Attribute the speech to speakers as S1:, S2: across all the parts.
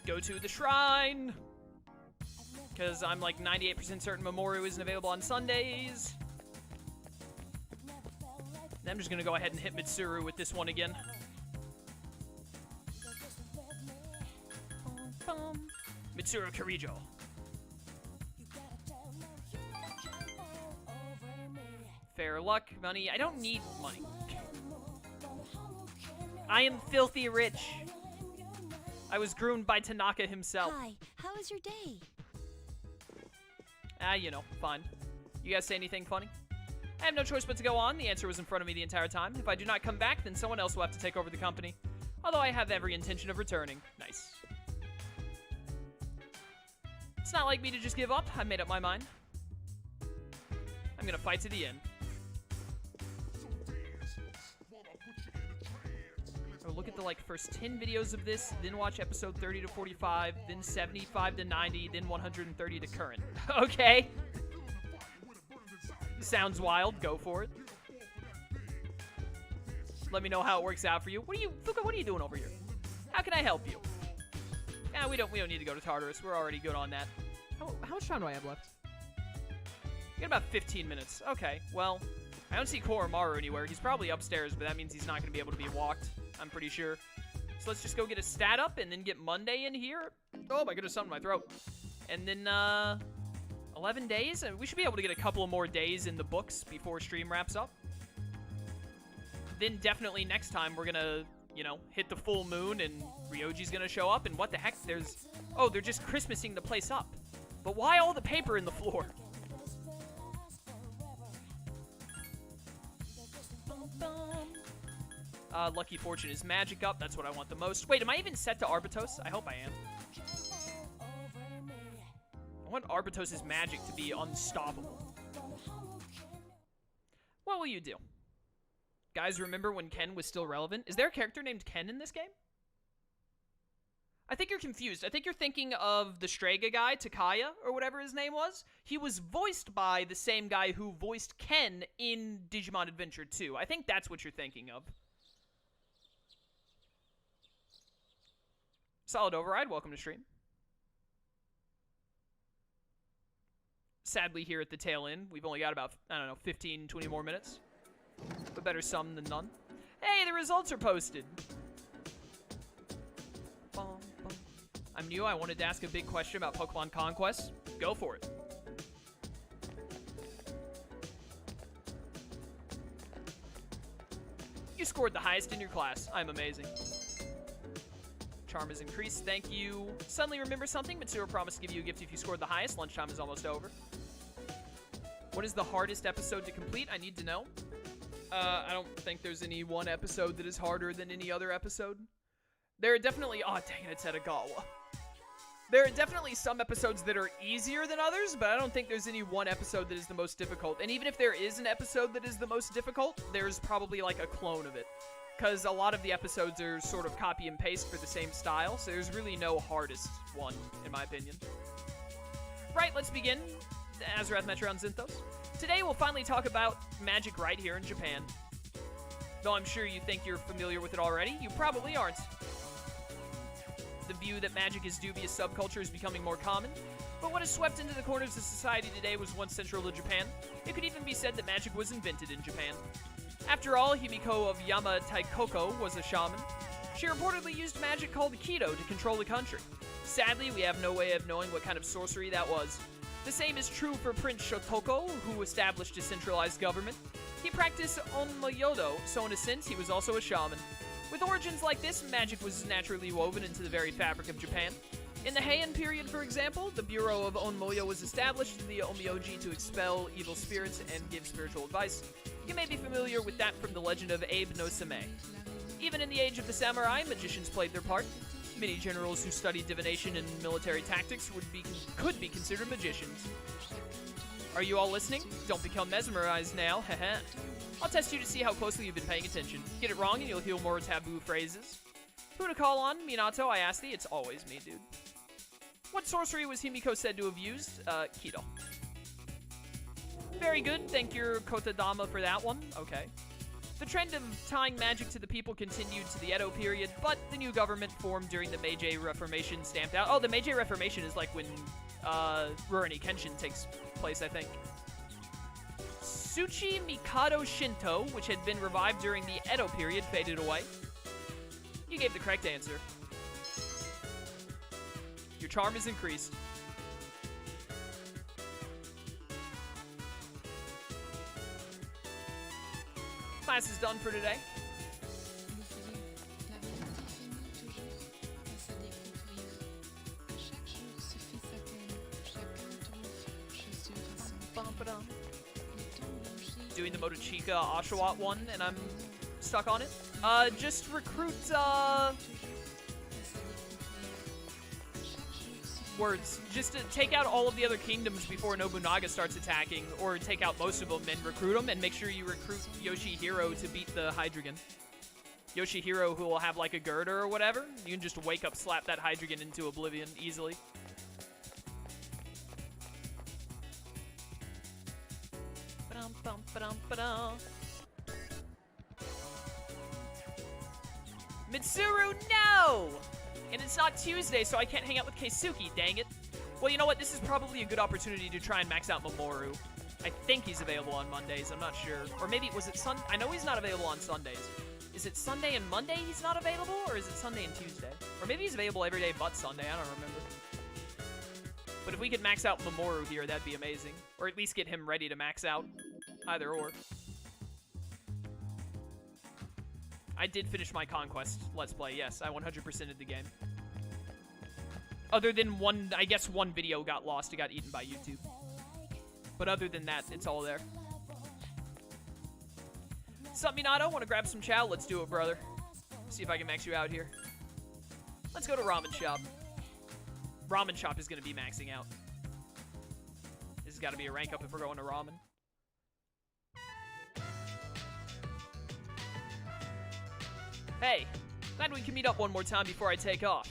S1: go to the shrine. Because I'm like 98% certain Mamoru isn't available on Sundays. And I'm just going to go ahead and hit Mitsuru with this one again. Mitsuru Kirijo. Fair luck, money. I don't need money. I am filthy rich. I was groomed by Tanaka himself.
S2: Hi, how was your day?
S1: You know, fine. You guys say anything funny? I have no choice but to go on. The answer was in front of me the entire time. If I do not come back, then someone else will have to take over the company. Although I have every intention of returning. Nice. It's not like me to just give up. I made up my mind. I'm gonna fight to the end. So look at the first 10 videos of this, then watch episode 30 to 45, then 75 to 90, then 130 to current. Okay. Sounds wild. Go for it. Let me know how it works out for you. Fuka, what are you doing over here? How can I help you? We don't need to go to Tartarus. We're already good on that.
S3: How much time do I have left?
S1: You got about 15 minutes. Okay, well, I don't see Koromaru anywhere. He's probably upstairs, but that means he's not going to be able to be walked, I'm pretty sure. So let's just go get a stat up and then get Monday in here. Oh my goodness, something in my throat. And then, 11 days? And we should be able to get a couple of more days in the books before stream wraps up. Then definitely next time we're going to, you know, hit the full moon and Ryoji's going to show up. And what the heck? Oh, they're just Christmasing the place up. But why all the paper in the floor? Lucky Fortune is magic up. That's what I want the most. Wait, am I even set to Arbutos? I hope I am. I want Arbutos' magic to be unstoppable. What will you do? Guys, remember when Ken was still relevant? Is there a character named Ken in this game? I think you're confused. I think you're thinking of the Strega guy, Takaya, or whatever his name was. He was voiced by the same guy who voiced Ken in Digimon Adventure 2. I think that's what you're thinking of. Solid Override, welcome to stream. Sadly, here at the tail end, we've only got about, I don't know, 15, 20 more minutes. But better some than none. Hey, the results are posted. I'm new. I wanted to ask a big question about Pokemon Conquest. Go for it. You scored the highest in your class. I'm amazing. Charm is increased. Thank you. Suddenly remember something. Mitsuru promised to give you a gift if you scored the highest. Lunchtime is almost over. What is the hardest episode to complete? I need to know. I don't think there's any one episode that is harder than any other episode. There are definitely... Oh, dang it, it's Etagawa. There are definitely some episodes that are easier than others, but I don't think there's any one episode that is the most difficult. And even if there is an episode that is the most difficult, there's probably like a clone of it. Because a lot of the episodes are sort of copy and paste for the same style, so there's really no hardest one, in my opinion. Right, let's begin. Azarath, Metron, Zinthos. Today we'll finally talk about magic right here in Japan. Though I'm sure you think you're familiar with it already, you probably aren't. The view that magic is dubious subculture is becoming more common, but what has swept into the corners of society today was once central to Japan. It could even be said that magic was invented in Japan. After all, Himiko of Yama Taikoko was a shaman. She reportedly used magic called Kido to control the country. Sadly, we have no way of knowing what kind of sorcery that was. The same is true for Prince Shotoko, who established a centralized government. He practiced Onmyodo, so in a sense, he was also a shaman. With origins like this, magic was naturally woven into the very fabric of Japan. In the Heian period, for example, the Bureau of Onmyo was established in the Onmyoji to expel evil spirits and give spiritual advice. You may be familiar with that from the legend of Abe no Same. Even in the age of the samurai, magicians played their part. Many generals who studied divination and military tactics could be considered magicians. Are you all listening? Don't become mesmerized now, haha. I'll test you to see how closely you've been paying attention. Get it wrong and you'll hear more taboo phrases. Who to call on? Minato, I asked thee. It's always me, dude. What sorcery was Himiko said to have used? Kido. Very good. Thank you, Kotadama, for that one. Okay. The trend of tying magic to the people continued to the Edo period, but the new government formed during the Meiji Reformation stamped out. Oh, the Meiji Reformation is like when Rurouni Kenshin takes place, I think. Tsuchi Mikado Shinto, which had been revived during the Edo period, faded away. You gave the correct answer. Your charm is increased. Class is done for today. Doing the Motochika Oshawott one, and I'm stuck on it. Just recruit, words. Just to take out all of the other kingdoms before Nobunaga starts attacking, or take out most of them and recruit them, and make sure you recruit Yoshihiro to beat the Hydreigon. Yoshihiro, who will have like a girder or whatever, you can just wake up, slap that Hydreigon into oblivion easily. Mitsuru, no! And it's not Tuesday, so I can't hang out with Keisuke, dang it. Well, you know what? This is probably a good opportunity to try and max out Mamoru. I think he's available on Mondays, I'm not sure. Or maybe, was it Sunday? I know he's not available on Sundays. Is it Sunday and Monday he's not available, or is it Sunday and Tuesday? Or maybe he's available every day but Sunday, I don't remember. But if we could max out Mamoru here, that'd be amazing. Or at least get him ready to max out. Either or. I did finish my Conquest Let's Play, yes. I 100%ed the game. Other than one, I guess one video got lost. It got eaten by YouTube. But other than that, it's all there. Sup, Minato? Want to grab some chow? Let's do it, brother. See if I can max you out here. Let's go to Ramen Shop. Ramen Shop is going to be maxing out. This has got to be a rank up if we're going to ramen. Hey, glad we can meet up one more time before I take off.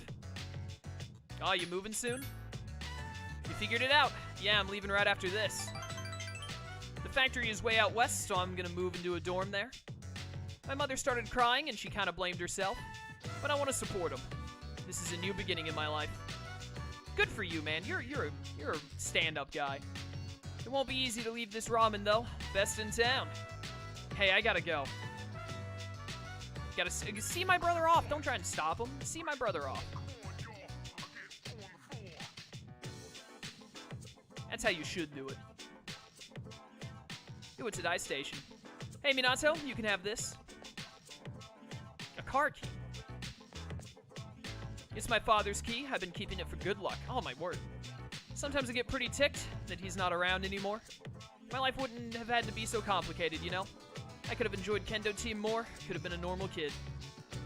S1: Oh, you moving soon? You figured it out. Yeah, I'm leaving right after this. The factory is way out west, so I'm gonna move into a dorm there. My mother started crying, and she kind of blamed herself. But I want to support them. This is a new beginning in my life. Good for you, man. You're a stand-up guy. It won't be easy to leave this ramen, though. Best in town. Hey, I gotta go. Gotta see my brother off. Don't try and stop him. See my brother off. That's how you should do it. Do it to Dai Station. Hey, Minato, you can have this. A car key. It's my father's key. I've been keeping it for good luck. Oh, my word. Sometimes I get pretty ticked that he's not around anymore. My life wouldn't have had to be so complicated, you know? I could have enjoyed Kendo Team more, could have been a normal kid.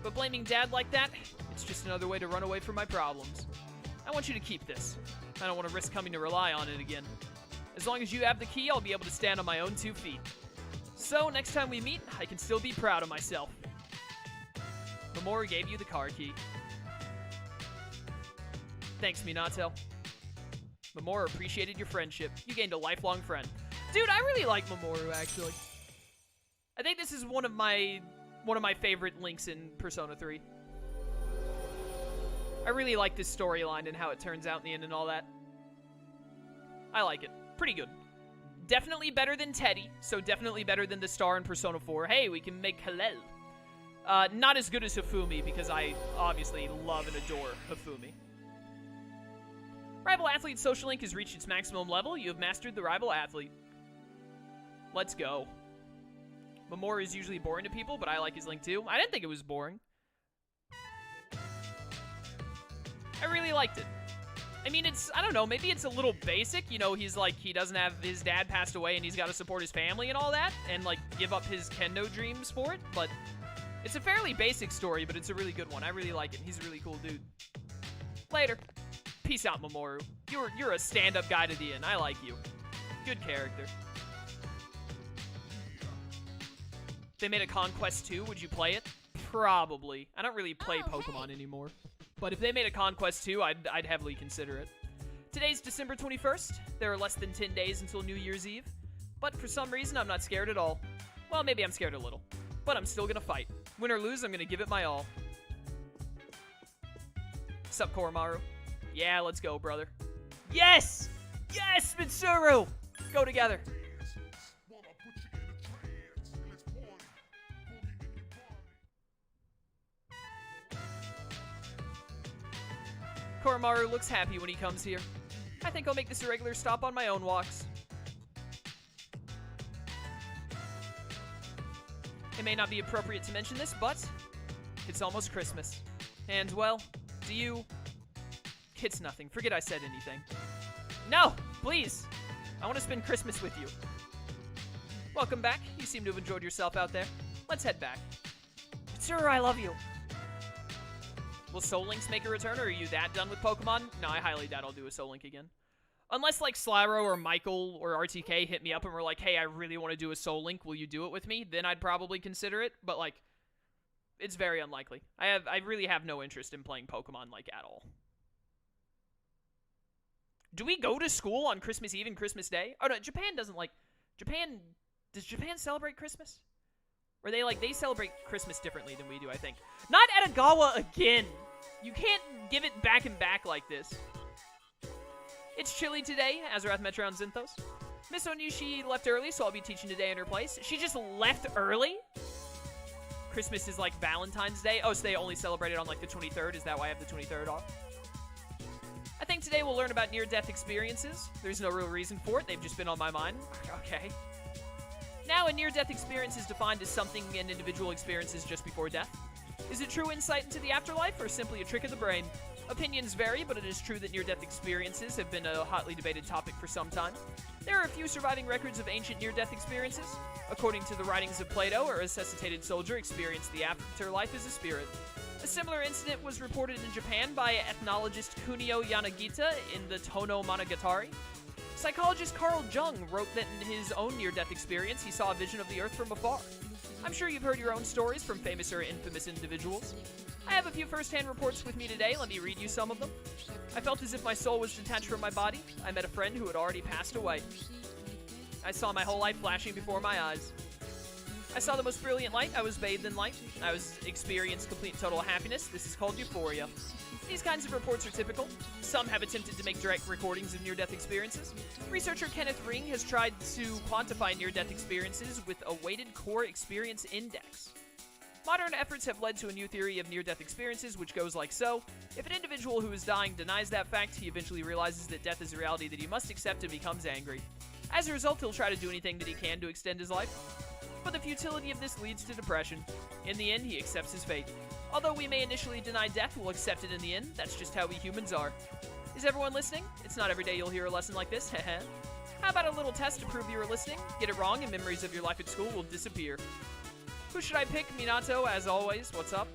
S1: But blaming Dad like that, it's just another way to run away from my problems. I want you to keep this. I don't want to risk coming to rely on it again. As long as you have the key, I'll be able to stand on my own 2 feet. So, next time we meet, I can still be proud of myself. Mamoru gave you the car key. Thanks, Minato. Mamoru appreciated your friendship. You gained a lifelong friend. Dude, I really like Mamoru, actually. I think this is one of my favorite links in Persona 3. I really like this storyline and how it turns out in the end and all that. I like it. Pretty good. Definitely better than Teddy, so definitely better than the star in Persona 4. Hey, we can make Hallel. Not as good as Hifumi, because I obviously love and adore Hifumi. Rival Athlete Social Link has reached its maximum level. You have mastered the Rival Athlete. Let's go. Mamoru is usually boring to people, but I like his link too. I didn't think it was boring. I really liked it. I mean, I don't know, maybe it's a little basic. You know, he's like, he doesn't have, his dad passed away and he's got to support his family and all that, and like give up his kendo dreams for it, but it's a fairly basic story, but it's a really good one. I really like it. He's a really cool dude. Later. Peace out, Mamoru. You're a stand-up guy to the end. I like you. Good character. If they made a Conquest 2, would you play it? Probably. I don't really play Pokemon anymore. But if they made a Conquest 2, I'd heavily consider it. Today's December 21st. There are less than 10 days until New Year's Eve. But for some reason, I'm not scared at all. Well, maybe I'm scared a little. but I'm still gonna fight. Win or lose, I'm gonna give it my all. Sup, Koromaru? Yeah, let's go, brother. Yes! Yes, Mitsuru! Go together. Koromaru looks happy when he comes here. I think I'll make this a regular stop on my own walks. It may not be appropriate to mention this, but it's almost Christmas. And, well, do you... It's nothing. Forget I said anything. No! Please! I want to spend Christmas with you. Welcome back. You seem to have enjoyed yourself out there. Let's head back. Sir, I love you. Will Soul Links make a return, or are you that done with Pokemon? No, I highly doubt I'll do a Soul Link again. Unless, like, Slyro or Michael or RTK hit me up and were like, hey, I really want to do a Soul Link, will you do it with me? Then I'd probably consider it, but, like, it's very unlikely. I really have no interest in playing Pokemon, like, at all. Do we go to school on Christmas Eve and Christmas Day? Oh, no, Japan doesn't, like, does Japan celebrate Christmas? Or they celebrate Christmas differently than we do, I think. Not Etagawa again! You can't give it back and back like this. It's chilly today, Azarath, Metro, and Zinthos. Miss Onyushi left early, so I'll be teaching today in her place. She just left early? Christmas is like Valentine's Day? Oh, so they only celebrate it on like the 23rd? Is that why I have the 23rd off? I think today we'll learn about near-death experiences. There's no real reason for it. They've just been on my mind. Okay. Now, a near-death experience is defined as something an individual experiences just before death. Is it true insight into the afterlife, or simply a trick of the brain? Opinions vary, but it is true that near-death experiences have been a hotly debated topic for some time. There are a few surviving records of ancient near-death experiences. According to the writings of Plato, a resuscitated soldier experienced the afterlife as a spirit. A similar incident was reported in Japan by ethnologist Kunio Yanagita in the Tono Monogatari. Psychologist Carl Jung wrote that in his own near-death experience, he saw a vision of the Earth from afar. I'm sure you've heard your own stories from famous or infamous individuals. I have a few first-hand reports with me today. Let me read you some of them. I felt as if my soul was detached from my body. I met a friend who had already passed away. I saw my whole life flashing before my eyes. I saw the most brilliant light. I was bathed in light. I experienced complete and total happiness. This is called euphoria. These kinds of reports are typical. Some have attempted to make direct recordings of near-death experiences. Researcher Kenneth Ring has tried to quantify near-death experiences with a weighted core experience index. Modern efforts have led to a new theory of near-death experiences, which goes like so. If an individual who is dying denies that fact, he eventually realizes that death is a reality that he must accept and becomes angry. As a result, he'll try to do anything that he can to extend his life. But the futility of this leads to depression. In the end, he accepts his fate. Although we may initially deny death, we'll accept it in the end. That's just how we humans are. Is everyone listening? It's not every day you'll hear a lesson like this. How about a little test to prove you were listening? Get it wrong and memories of your life at school will disappear. Who should I pick? Minato, as always. What's up?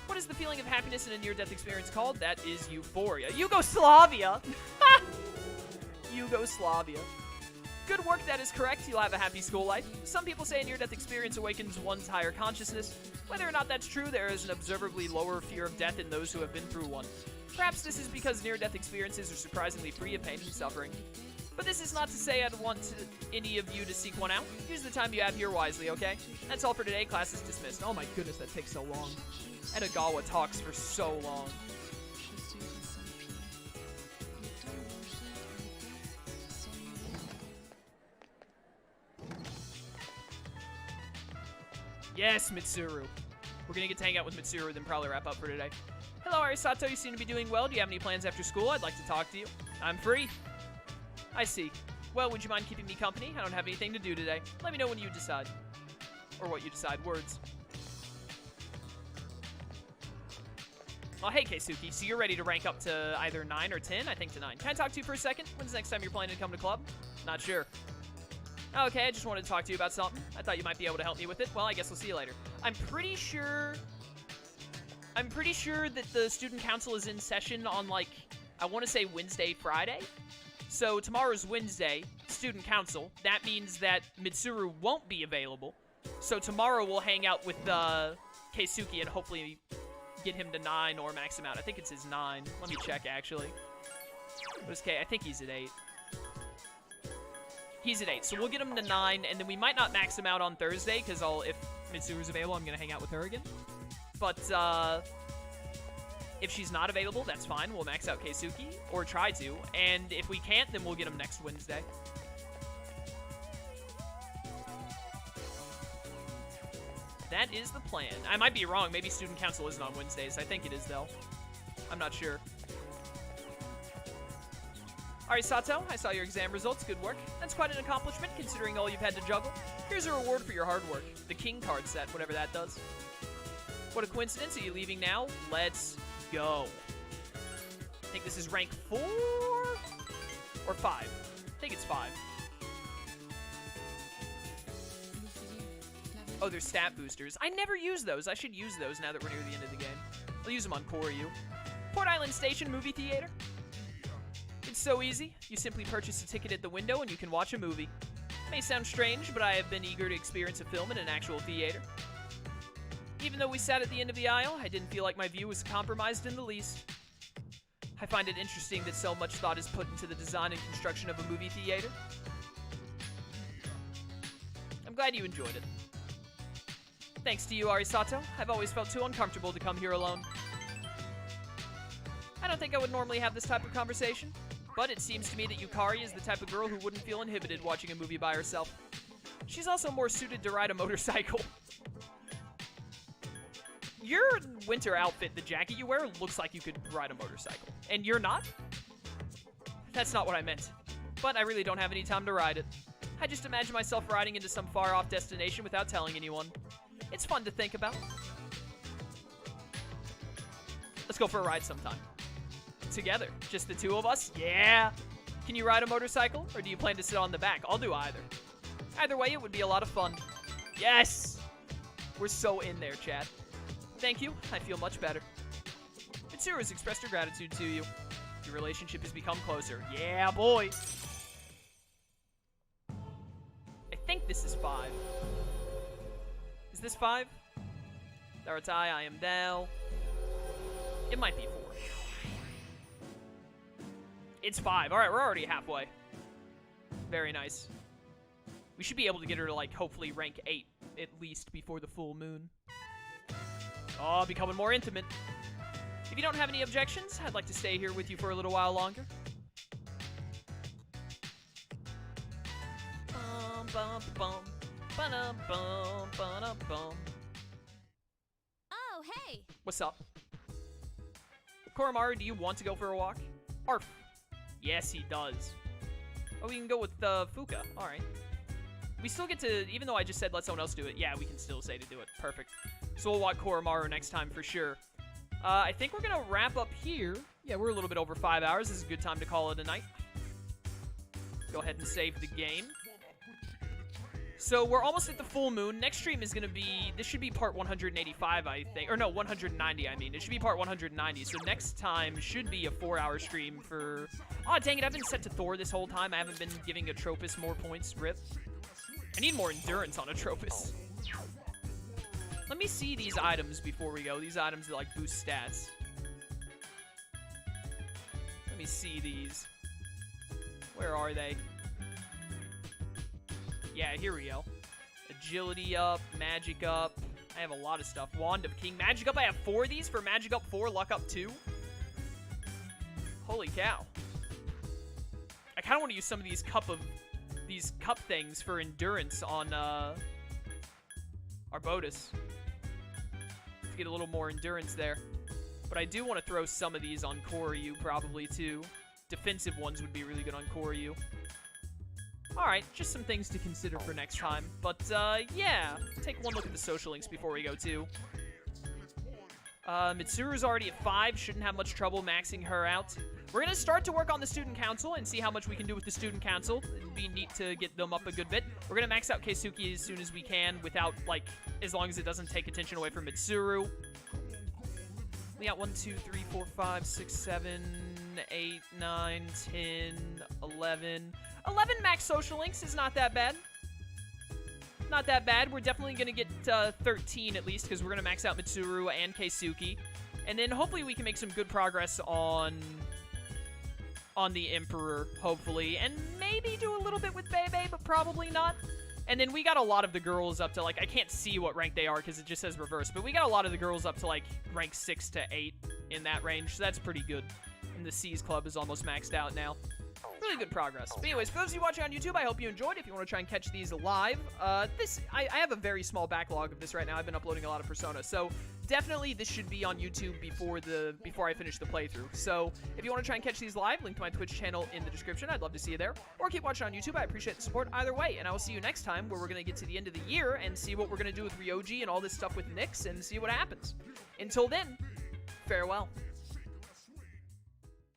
S1: What is the feeling of happiness in a near-death experience called? That is euphoria. Yugoslavia! Yugoslavia. Good work, that is correct. You'll have a happy school life. Some people say a near-death experience awakens one's higher consciousness. Whether or not that's true, there is an observably lower fear of death in those who have been through one. Perhaps this is because near-death experiences are surprisingly free of pain and suffering. But this is not to say I'd want any of you to seek one out. Use the time you have here wisely, okay? That's all for today. Class is dismissed. Oh my goodness, that takes so long. Etagawa talks for so long. Yes, Mitsuru. We're gonna get to hang out with Mitsuru, then probably wrap up for today. Hello, Arisato. You seem to be doing well. Do you have any plans after school? I'd like to talk to you. I'm free. I see. Well, would you mind keeping me company? I don't have anything to do today. Let me know when you decide. Or what you decide. Words. Oh, hey, Keisuke. So you're ready to rank up to either 9 or 10? I think to 9. Can I talk to you for a second? When's the next time you're planning to come to club? Not sure. Okay, I just wanted to talk to you about something. I thought you might be able to help me with it. Well, I guess we'll see you later. I'm pretty sure that the student council is in session on, like, I want to say Wednesday, Friday. So tomorrow's Wednesday, student council. That means that Mitsuru won't be available. So tomorrow we'll hang out with Keisuke and hopefully get him to 9 or max him out. I think it's his 9. Let me check, actually. What is K? I think he's at 8. He's at 8, so we'll get him to 9, and then we might not max him out on Thursday, because Mitsuru's available, I'm gonna hang out with her again. But, if she's not available, that's fine. We'll max out Keisuke, or try to. And if we can't, then we'll get him next Wednesday. That is the plan. I might be wrong. Maybe student council isn't on Wednesdays. I think it is, though. I'm not sure. Alright, Sato, I saw your exam results. Good work. That's quite an accomplishment, considering all you've had to juggle. Here's a reward for your hard work. The King card set, whatever that does. What a coincidence. Are you leaving now? Let's go. I think this is rank 4? Or 5? I think it's 5. Oh, there's stat boosters. I never use those. I should use those now that we're near the end of the game. I'll use them on Koryu. Port Island Station Movie Theater. It's so easy. You simply purchase a ticket at the window and you can watch a movie. It may sound strange, but I have been eager to experience a film in an actual theater. Even though we sat at the end of the aisle, I didn't feel like my view was compromised in the least. I find it interesting that so much thought is put into the design and construction of a movie theater. I'm glad you enjoyed it. Thanks to you, Arisato. I've always felt too uncomfortable to come here alone. I don't think I would normally have this type of conversation, but it seems to me that Yukari is the type of girl who wouldn't feel inhibited watching a movie by herself. She's also more suited to ride a motorcycle. Your winter outfit, the jacket you wear, looks like you could ride a motorcycle. And you're not? That's not what I meant. But I really don't have any time to ride it. I just imagine myself riding into some far-off destination without telling anyone. It's fun to think about. Let's go for a ride sometime. Together. Just the two of us? Yeah! Can you ride a motorcycle, or do you plan to sit on the back? I'll do either. Either way, it would be a lot of fun. Yes! We're so in there, chat. Thank you. I feel much better. Mitsuru has expressed her gratitude to you. Your relationship has become closer. Yeah, boy! I think this is 5. Is this 5? Daratai, I am Dell. It might be 4. It's 5. Alright, we're already halfway. Very nice. We should be able to get her to, like, hopefully rank 8, at least, before the full moon. Oh, becoming more intimate. If you don't have any objections, I'd like to stay here with you for a little while longer. Bum, bum, bum. Ba-dum, bum, ba-dum, bum.
S2: Oh, hey!
S1: What's up? Koromaru, do you want to go for a walk? Arf. Yes, he does. Oh, we can go with Fuka. Alright. We still get to, even though I just said let someone else do it, yeah, we can still say to do it. Perfect. So we'll walk Koromaru next time for sure. I think we're going to wrap up here. Yeah, we're a little bit over 5 hours. This is a good time to call it a night. Go ahead and save the game. So we're almost at the full moon. Next stream is going to be, this should be part 185, I think. Or no, 190, I mean. It should be part 190. So next time should be a 4-hour stream for... Oh, dang it, I've been set to Thor this whole time. I haven't been giving Atropus more points. Rip. I need more endurance on Atropus. Let me see these items before we go. These items that, like, boost stats. Let me see these. Where are they? Yeah, here we go. Agility up, magic up. I have a lot of stuff. Wand of King. Magic up, I have 4 of these for magic up 4, luck up 2. Holy cow. I kind of want to use some of these cup things for endurance on Arbotus. To get a little more endurance there. But I do want to throw some of these on Koryu probably too. Defensive ones would be really good on Koryu. Alright, just some things to consider for next time. But, yeah. Take one look at the social links before we go, too. Mitsuru's already at 5. Shouldn't have much trouble maxing her out. We're going to start to work on the Student Council and see how much we can do with the Student Council. It'd be neat to get them up a good bit. We're going to max out Keisuke as soon as we can without, like, as long as it doesn't take attention away from Mitsuru. We got 1, 2, 3, 4, 5, 6, 7, 8, 9, 10, 11... 11 max social links is not that bad. Not that bad. We're definitely going to get 13 at least because we're going to max out Mitsuru and Keisuke. And then hopefully we can make some good progress on the Emperor, hopefully. And maybe do a little bit with Bebe, but probably not. And then we got a lot of the girls up to, like, I can't see what rank they are because it just says reverse, but we got a lot of the girls up to, like, rank 6 to 8 in that range, so that's pretty good. And the C's Club is almost maxed out now. Really good progress. But anyways, for those of you watching on YouTube, I hope you enjoyed. If you want to try and catch these live, I have a very small backlog of this right now. I've been uploading a lot of Persona, so definitely this should be on YouTube before I finish the playthrough. So if you want to try and catch these live, link to my Twitch channel in the description. I'd love to see you there. Or keep watching on YouTube. I appreciate the support either way. And I will see you next time, where we're going to get to the end of the year and see what we're going to do with Ryoji and all this stuff with Nyx and see what happens. Until then, farewell.